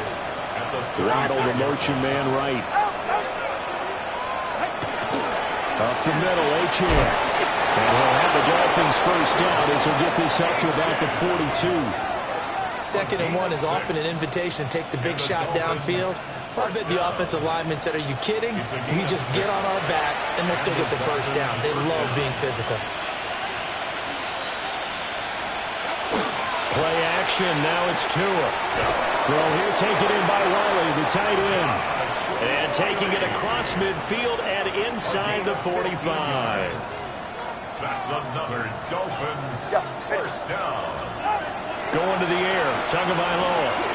At the Waddle, the motion man right. Up the middle, Achane. And he'll have the Dolphins first down as he'll get this up to about the 42. 2nd and 1 is often an invitation to take the big shot downfield. I bet the offensive linemen said, are you kidding? We just get on our backs and we'll still get the first down. They love being physical. Play action. Now it's Tua. Throw here taken in by Riley, the tight end. And taking it across midfield and inside the 45. That's another Dolphins first down. Going to the air. Tagovailoa.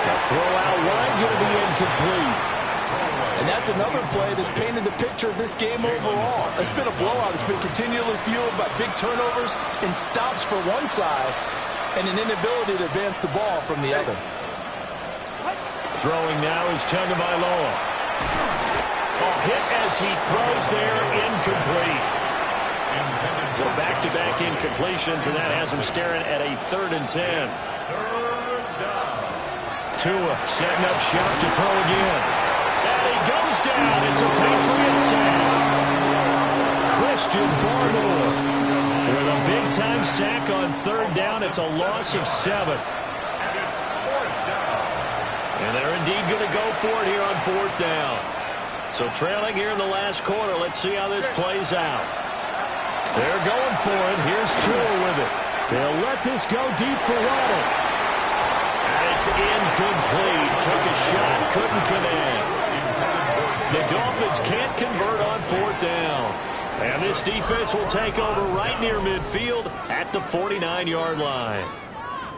The throw out wide, going to be incomplete. And that's another play that's painted the picture of this game overall. It's been a blowout. It's been continually fueled by big turnovers and stops for one side and an inability to advance the ball from the other. Throwing now is Tagovailoa. Hit as he throws there, incomplete. So back-to-back incompletions, and that has him staring at a 3rd and 10. Tua setting up shop to throw again. And he goes down. It's a Patriot sack. Christian Barmore with a big-time sack on 3rd down. It's a loss of 7. And it's 4th down. And they're indeed going to go for it here on 4th down. So trailing here in the last quarter. Let's see how this plays out. They're going for it. Here's Tua with it. They'll let this go deep for Waddle. It's incomplete. Took a shot, couldn't connect. The Dolphins can't convert on 4th down. And this defense will take over right near midfield at the 49-yard line.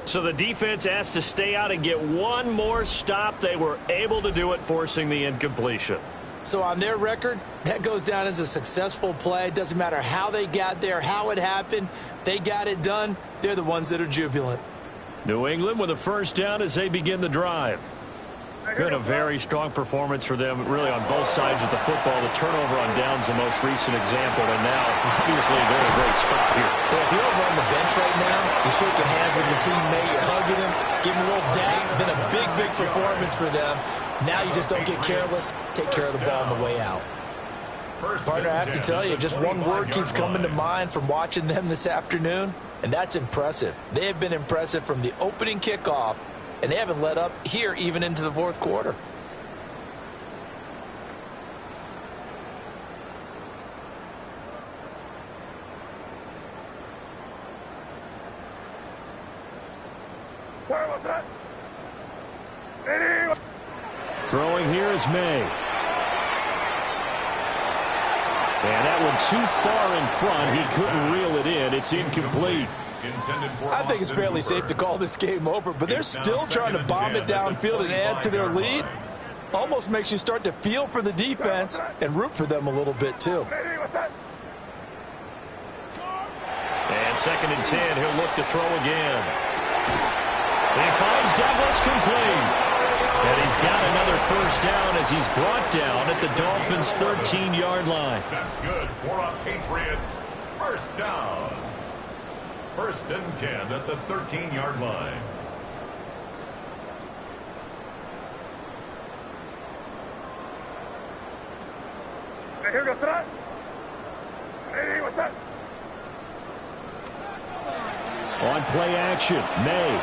So the defense has to stay out and get one more stop. They were able to do it, forcing the incompletion. So on their record, that goes down as a successful play. It doesn't matter how they got there, how it happened. They got it done. They're the ones that are jubilant. New England with a first down as they begin the drive. Been a very strong performance for them, really, on both sides of the football. The turnover on downs the most recent example, and now, obviously, they're in a great spot here. If you're over on the bench right now, you're shaking hands with your teammate, you're hugging him, giving him a little dap. Been a big, big performance for them. Now you just don't get careless. Take care of the ball on the way out. Partner, I have to tell you, just one word keeps coming to mind from watching them this afternoon, and that's impressive. They have been impressive from the opening kickoff, and they haven't let up here even into the fourth quarter. Throwing here is May. And that one too far in front. He couldn't reel it in. It's incomplete. I think it's fairly safe to call this game over, but they're still trying to bomb it downfield and add to their lead. Almost makes you start to feel for the defense and root for them a little bit, too. And 2nd and 10, he'll look to throw again. He finds Douglas complete. And he's got another first down as he's brought down at the Dolphins' 13-yard line. That's good for a Patriots first down. 1st and 10 at the 13-yard line. Here goes that. Hey, what's that? On play action, May.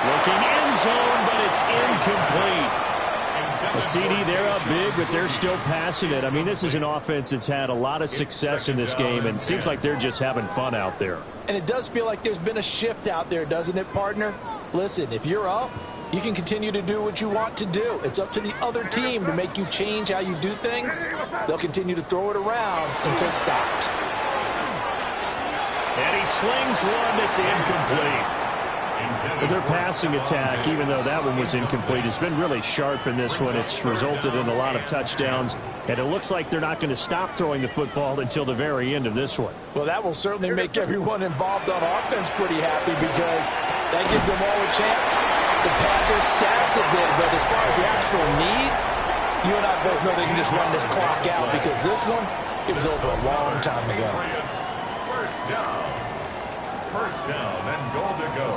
Looking end zone, but it's incomplete. A CD, they're up big, but they're still passing it. I mean, this is an offense that's had a lot of success in this game, and it seems like they're just having fun out there. And it does feel like there's been a shift out there, doesn't it, partner? Listen, if you're up, you can continue to do what you want to do. It's up to the other team to make you change how you do things. They'll continue to throw it around until stopped. And he slings one that's incomplete. Their passing attack, even though that one was incomplete, has been really sharp in this one. It's resulted in a lot of touchdowns, and it looks like they're not going to stop throwing the football until the very end of this one. Well, that will certainly make everyone involved on offense pretty happy because that gives them all a chance to pad their stats a bit. But as far as the actual need, you and I both know they can just run this clock out because this one, it was over a long time ago. First down and goal to go.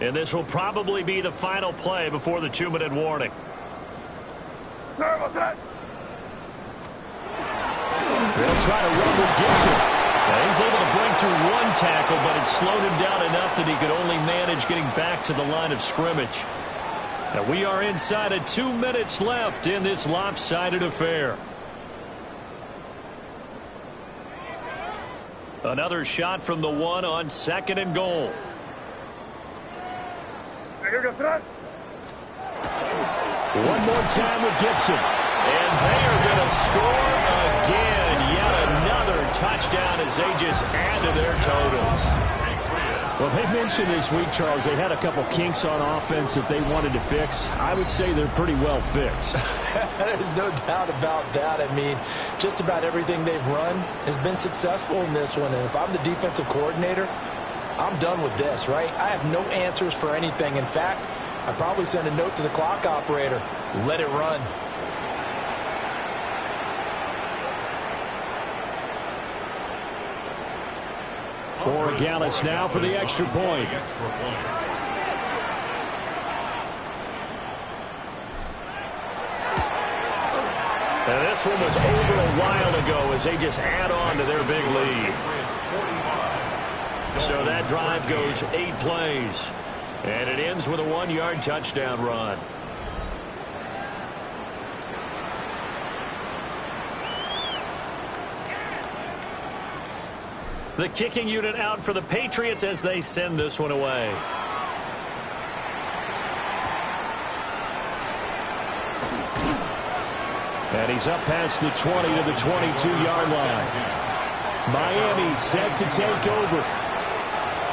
And this will probably be the final play before the 2-minute warning. What's that? They'll try to run with Gibson. Now, he's able to break through one tackle, but it slowed him down enough that he could only manage getting back to the line of scrimmage. Now, we are inside of 2 minutes left in this lopsided affair. Another shot from the one on 2nd and goal. Here goes that. One more time with Gibson. And they are going to score again. Yet another touchdown as they just add to their totals. Well, they mentioned this week, Charles, they had a couple kinks on offense that they wanted to fix. I would say they're pretty well fixed. There's no doubt about that. I mean, just about everything they've run has been successful in this one. And if I'm the defensive coordinator, I'm done with this, right? I have no answers for anything. In fact, I'd probably send a note to the clock operator. Let it run. For Gallus now for the extra point. And this one was over a while ago as they just add on to their big lead. So that drive goes 8 plays. And it ends with a 1-yard touchdown run. The kicking unit out for the Patriots as they send this one away. And he's up past the 20 to the 22-yard line. Miami set to take over.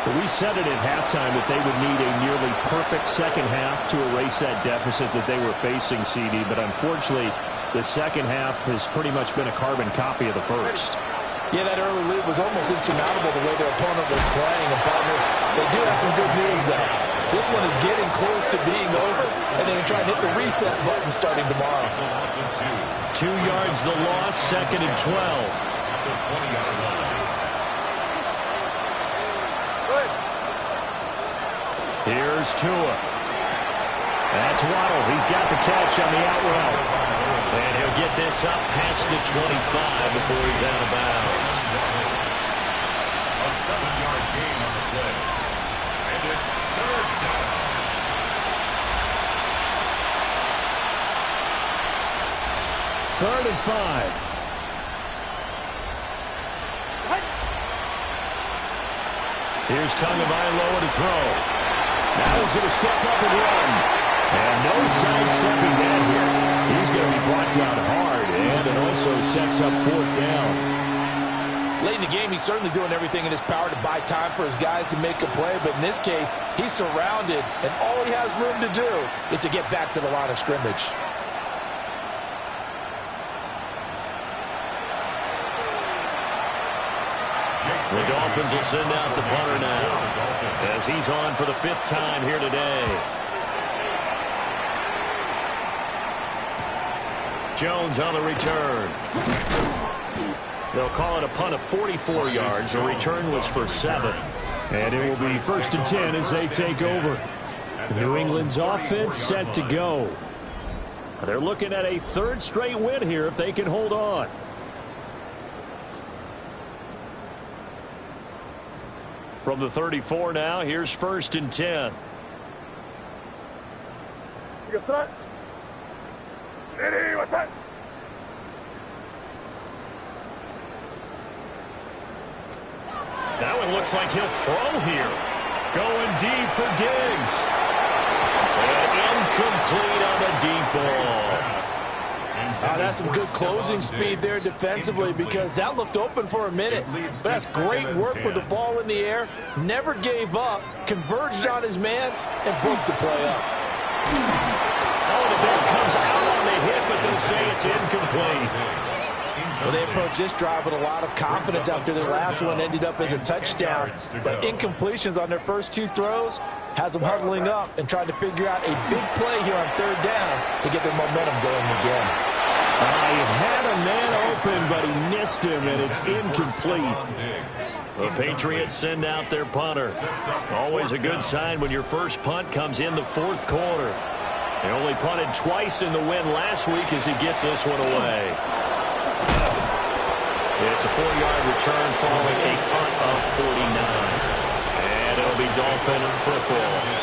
But we said it at halftime that they would need a nearly perfect second half to erase that deficit that they were facing, CD. But unfortunately, the second half has pretty much been a carbon copy of the first. Yeah, that early lead was almost insurmountable the way their opponent was playing. And, partner, they do have some good news, though. This one is getting close to being over, and they can try and hit the reset button starting tomorrow. 2 yards the loss, 2nd and 12. Here's Tua. That's Waddle. He's got the catch on the out route. And he'll get this up past the 25 before he's out of bounds. A 7-yard gain on the play. And it's 3rd down. 3rd and 5. Here's Tagovailoa to throw. Now he's going to step up and run. And no sidestepping that here. He's going to be brought down hard, and it also sets up 4th down. Late in the game, he's certainly doing everything in his power to buy time for his guys to make a play, but in this case, he's surrounded, and all he has room to do is to get back to the line of scrimmage. The Dolphins will send out the punter now as he's on for the 5th time here today. Jones on the return. They'll call it a punt of 44 yards. The return was for 7. And it will be 1st and 10 as they take over. New England's offense set to go. They're looking at a 3rd straight win here if they can hold on. From the 34 now, here's 1st and 10. Now it looks like he'll throw here. Going deep for Diggs. And incomplete on the deep ball. That's some good closing speed there defensively because that looked open for a minute. But that's great work with the ball in the air. Never gave up, converged on his man, and broke the play up. Oh, the ball comes out on the hit, but they'll say it's incomplete. Well, they approached this drive with a lot of confidence after their last one ended up as a touchdown. But incompletions on their first 2 throws has them huddling up and trying to figure out a big play here on 3rd down to get their momentum going again. He had a man open, but he missed him, and it's incomplete. The Patriots send out their punter. Always a good sign when your first punt comes in the 4th quarter. They only punted twice in the win last week as he gets this one away. It's a 4-yard return following a punt of 49. And it'll be Dolphin football.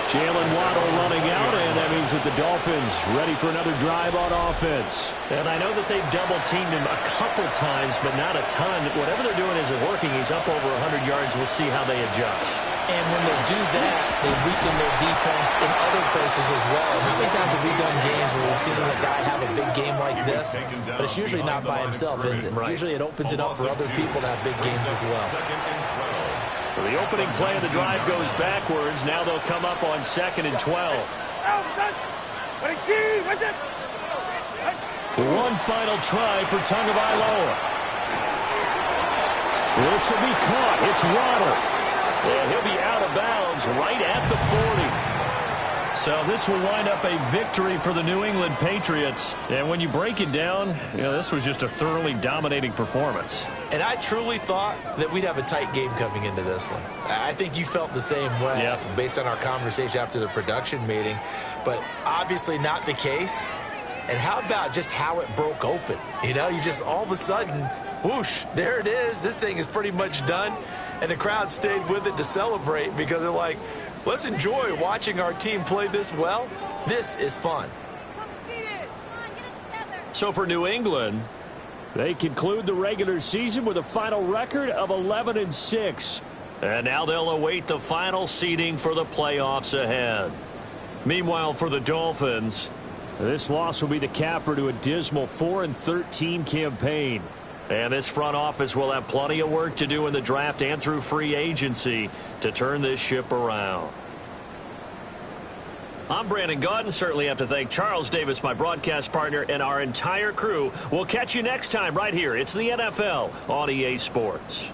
Jalen Waddle running out, and that means that the Dolphins ready for another drive on offense. And I know that they've double-teamed him a couple times, but not a ton. Whatever they're doing isn't working. He's up over 100 yards. We'll see how they adjust. And when they do that, they weaken their defense in other places as well. How many times have we done games where we've seen a guy have a big game like this, but it's usually not by himself, is it? Usually it opens it up for other people to have big games as well. So the opening play of the drive goes backwards. Now they'll come up on 2nd and 12. One final try for Tagovailoa. This will be caught. It's Waddle. And he'll be out of bounds right at the 40. So this will wind up a victory for the New England Patriots. And when you break it down, this was just a thoroughly dominating performance. And I truly thought that we'd have a tight game coming into this one. I think you felt the same way based on our conversation after the production meeting. But obviously not the case. And how about just how it broke open? You just all of a sudden, whoosh, there it is. This thing is pretty much done. And the crowd stayed with it to celebrate because they're like, let's enjoy watching our team play this well. This is fun. So for New England, they conclude the regular season with a final record of 11-6. And now they'll await the final seeding for the playoffs ahead. Meanwhile, for the Dolphins, this loss will be the capper to a dismal 4-13 campaign. And this front office will have plenty of work to do in the draft and through free agency to turn this ship around. I'm Brandon Gaudin. Certainly have to thank Charles Davis, my broadcast partner, and our entire crew. We'll catch you next time right here. It's the NFL on EA Sports.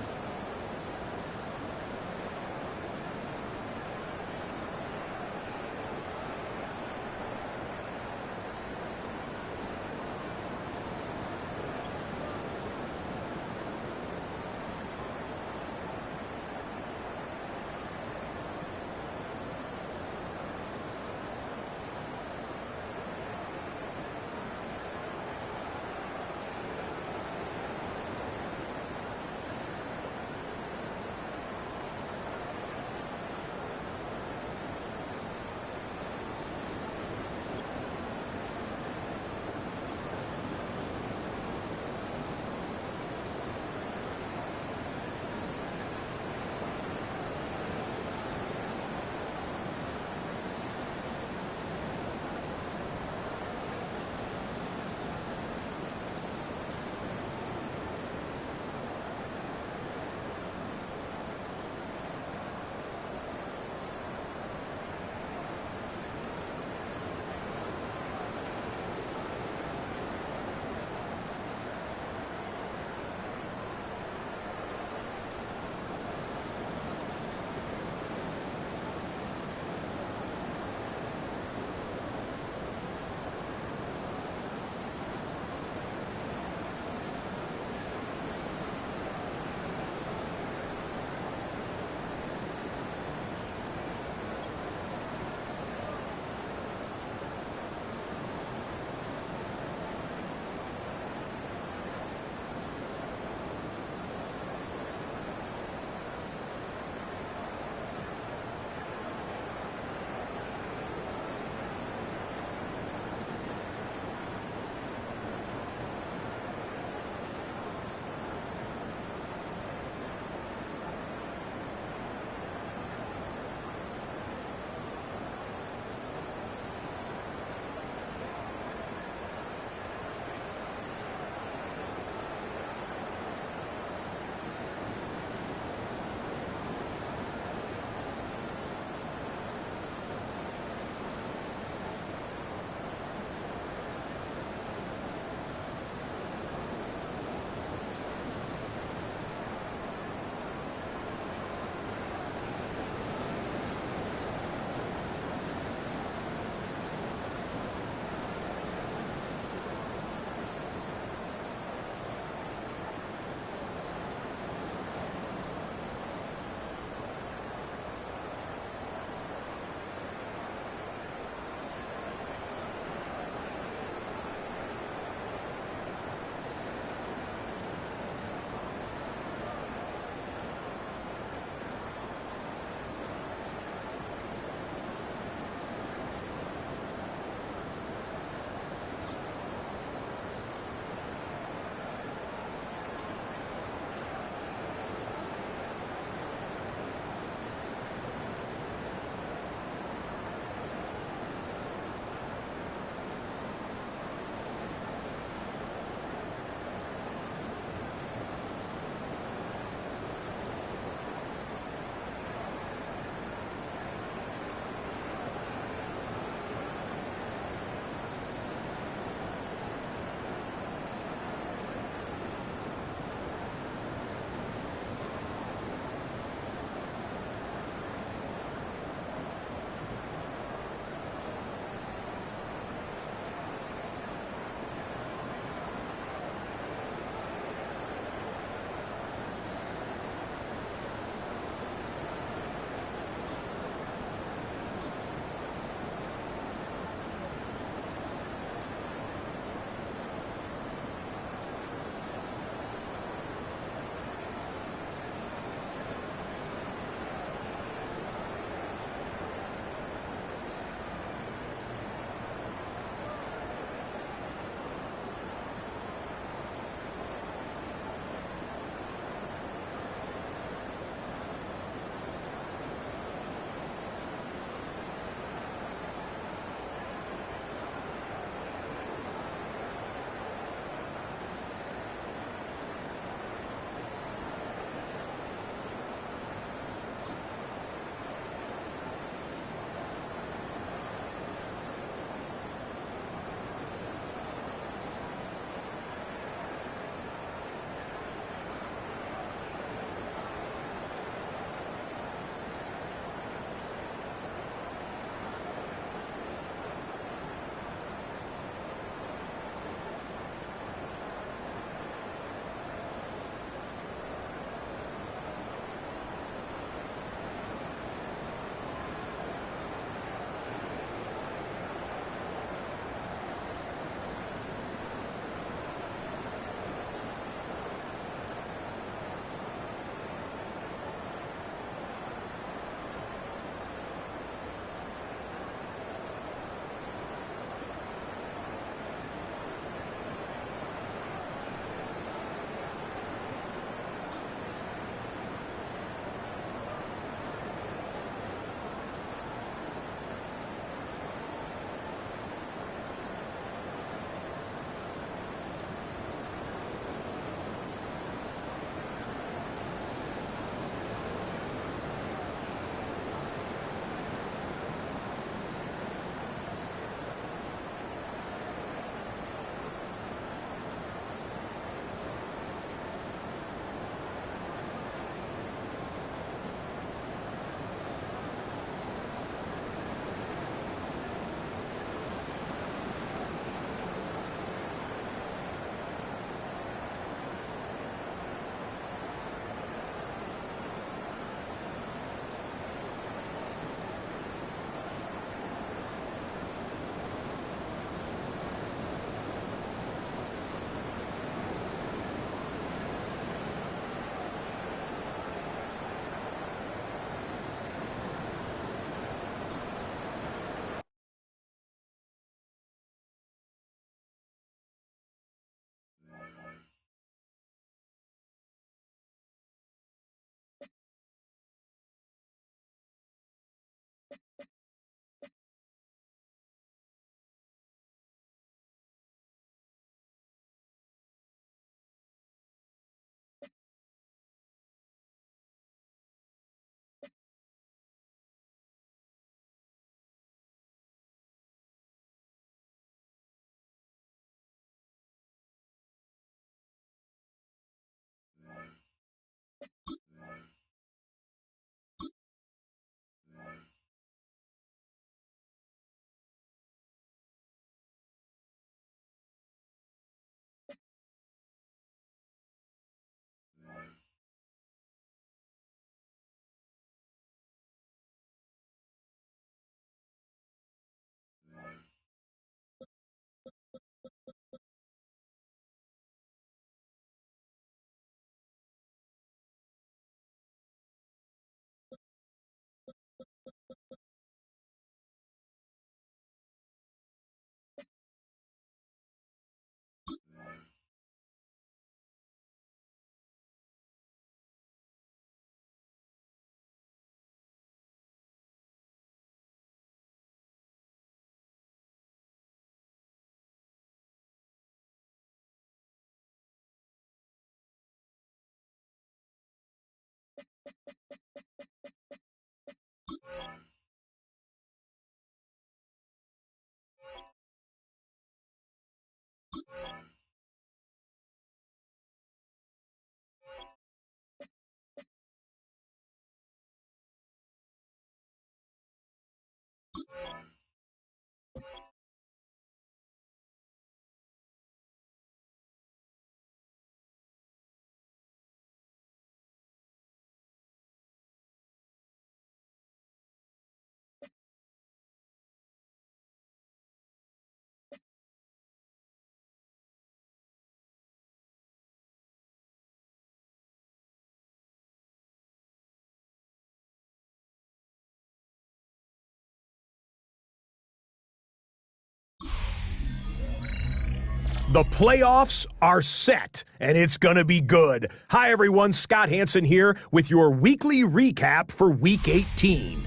The playoffs are set, and it's going to be good. Hi, everyone. Scott Hansen here with your weekly recap for Week 18.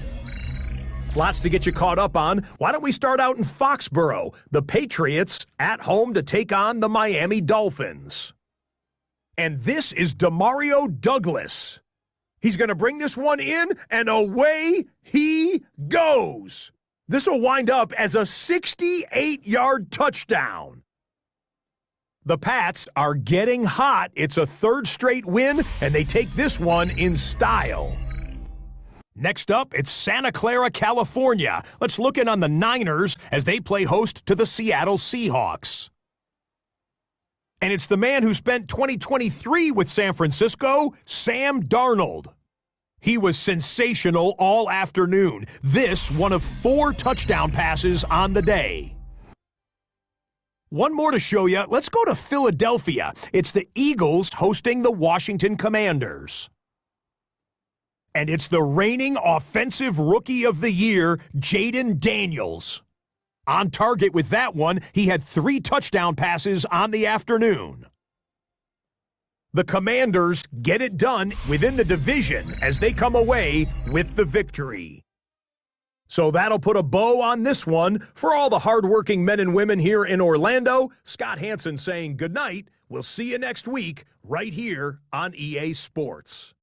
Lots to get you caught up on. Why don't we start out in Foxborough? The Patriots at home to take on the Miami Dolphins. And this is Demario Douglas. He's going to bring this one in, and away he goes. This will wind up as a 68-yard touchdown. The Pats are getting hot. It's a third straight win, and they take this one in style. Next up, it's Santa Clara, California. Let's look in on the Niners as they play host to the Seattle Seahawks. And it's the man who spent 2023 with San Francisco, Sam Darnold. He was sensational all afternoon. This, one of 4 touchdown passes on the day. One more to show you. Let's go to Philadelphia. It's the Eagles hosting the Washington Commanders. And it's the reigning Offensive Rookie of the Year, Jaden Daniels. On target with that one, he had 3 touchdown passes on the afternoon. The Commanders get it done within the division as they come away with the victory. So that'll put a bow on this one. For all the hardworking men and women here in Orlando, Scott Hansen saying goodnight. We'll see you next week right here on EA Sports.